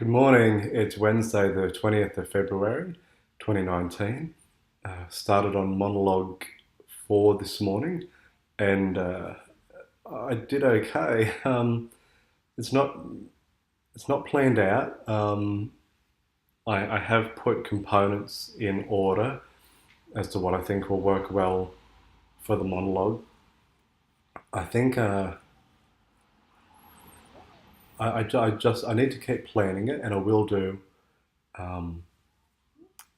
Good morning. It's Wednesday, the 20th of February, 2019. Started on Monologue 4 this morning and I did okay. It's not it's not planned out. I have put components in order as to what I think will work well for the monologue. I think I need to keep planning it, and um,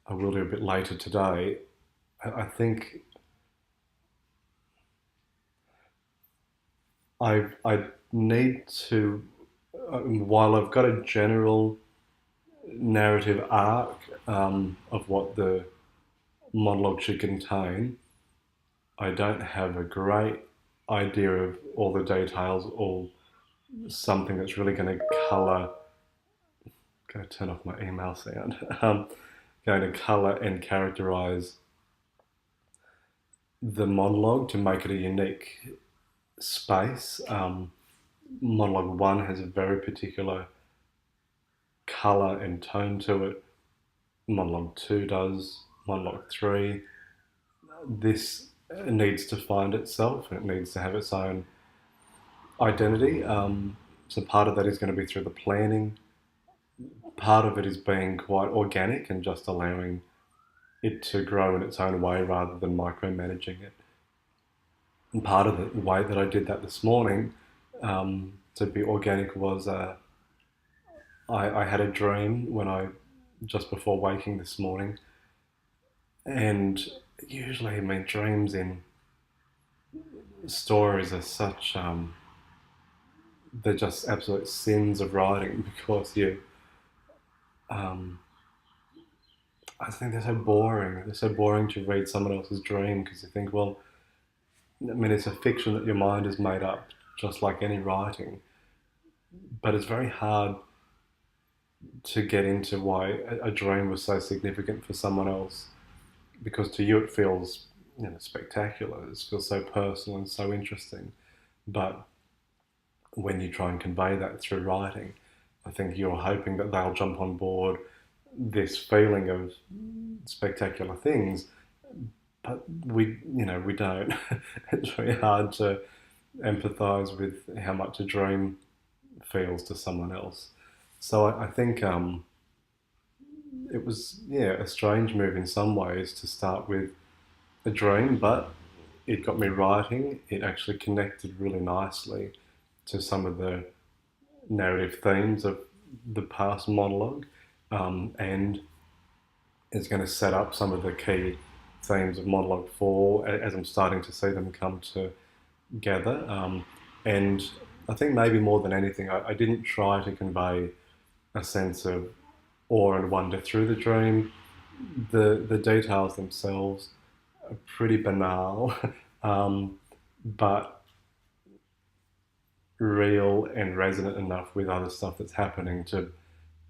I will do a bit later today. I think I need to, while I've got a general narrative arc of what the monologue should contain, I don't have a great idea of all the details or something that's really going to colour. Going to turn off my email sound. Going to colour and characterise the monologue to make it a unique space. Monologue 1 has a very particular colour and tone to it. Monologue 2 does. Monologue 3. This needs to find itself and it needs to have its own identity. So part of that is going to be through the planning. Part of it is being quite organic and just allowing it to grow in its own way rather than micromanaging it. And part of the way that I did that this morning, to be organic, was I had a dream just before waking this morning, and usually, I mean, dreams in stories are such they're just absolute sins of writing because um, I think they're so boring. They're so boring to read someone else's dream because you think, well, I mean, it's a fiction that your mind has made up, just like any writing. But it's very hard to get into why a dream was so significant for someone else, because to you it feels, spectacular. It feels so personal and so interesting. But when you try and convey that through writing, I think you're hoping that they'll jump on board this feeling of spectacular things, but we don't. It's very hard to empathise with how much a dream feels to someone else. So I think it was, a strange move in some ways to start with a dream, but it got me writing. It actually connected really nicely to some of the narrative themes of the past monologue, and is going to set up some of the key themes of monologue 4 as I'm starting to see them come together. And I think maybe more than anything, I didn't try to convey a sense of awe and wonder through the dream. The details themselves are pretty banal, but real and resonant enough with other stuff that's happening to,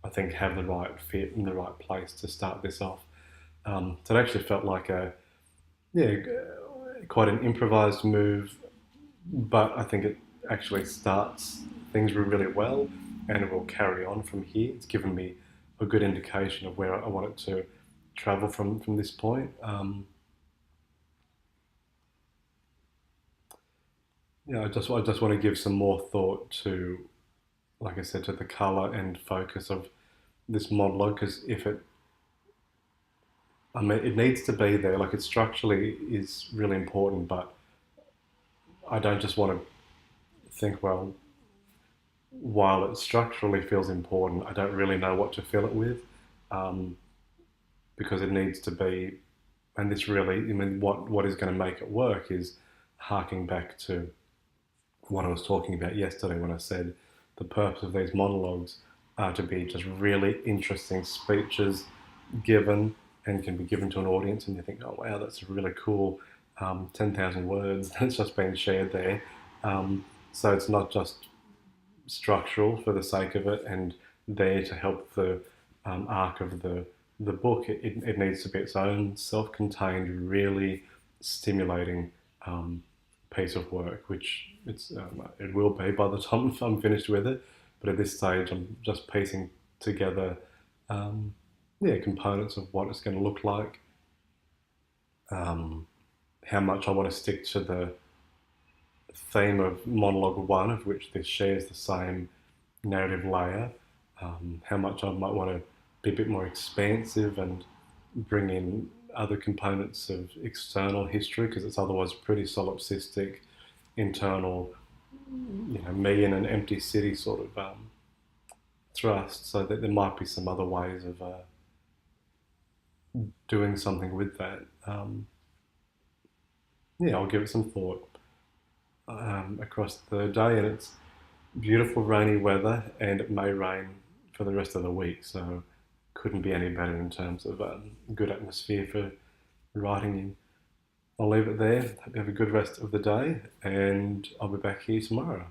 I think, have the right fit in the right place to start this off. So it actually felt like yeah, quite an improvised move, but I think it actually starts things really well, and it will carry on from here. It's given me a good indication of where I want it to travel from this point. I just want to give some more thought to, like I said, to the color and focus of this monologue, because I mean, it needs to be there. Like, it structurally is really important, but I don't just want to think, well, while it structurally feels important, I don't really know what to fill it with, um, because it needs to be. And this really, I mean, what is going to make it work is harking back to what I was talking about yesterday when I said the purpose of these monologues are to be just really interesting speeches given, and can be given to an audience, and you think, oh wow, that's a really cool 10,000 words that's just been shared there. So it's not just structural for the sake of it and there to help the arc of the book. It needs to be its own self-contained, really stimulating piece of work, which it will be by the time I'm finished with it. But at this stage, I'm just piecing together, um, yeah, components of what it's going to look like, um, how much I want to stick to the theme of monologue one, of which this shares the same narrative layer, how much I might want to be a bit more expansive and bring in other components of external history, because it's otherwise pretty solipsistic, internal, me in an empty city sort of thrust. So that there might be some other ways of doing something with that. Yeah, I'll give it some thought across the day, and it's beautiful rainy weather, and it may rain for the rest of the week, so couldn't be any better in terms of good atmosphere for writing in. I'll leave it there. Hope you have a good rest of the day, and I'll be back here tomorrow.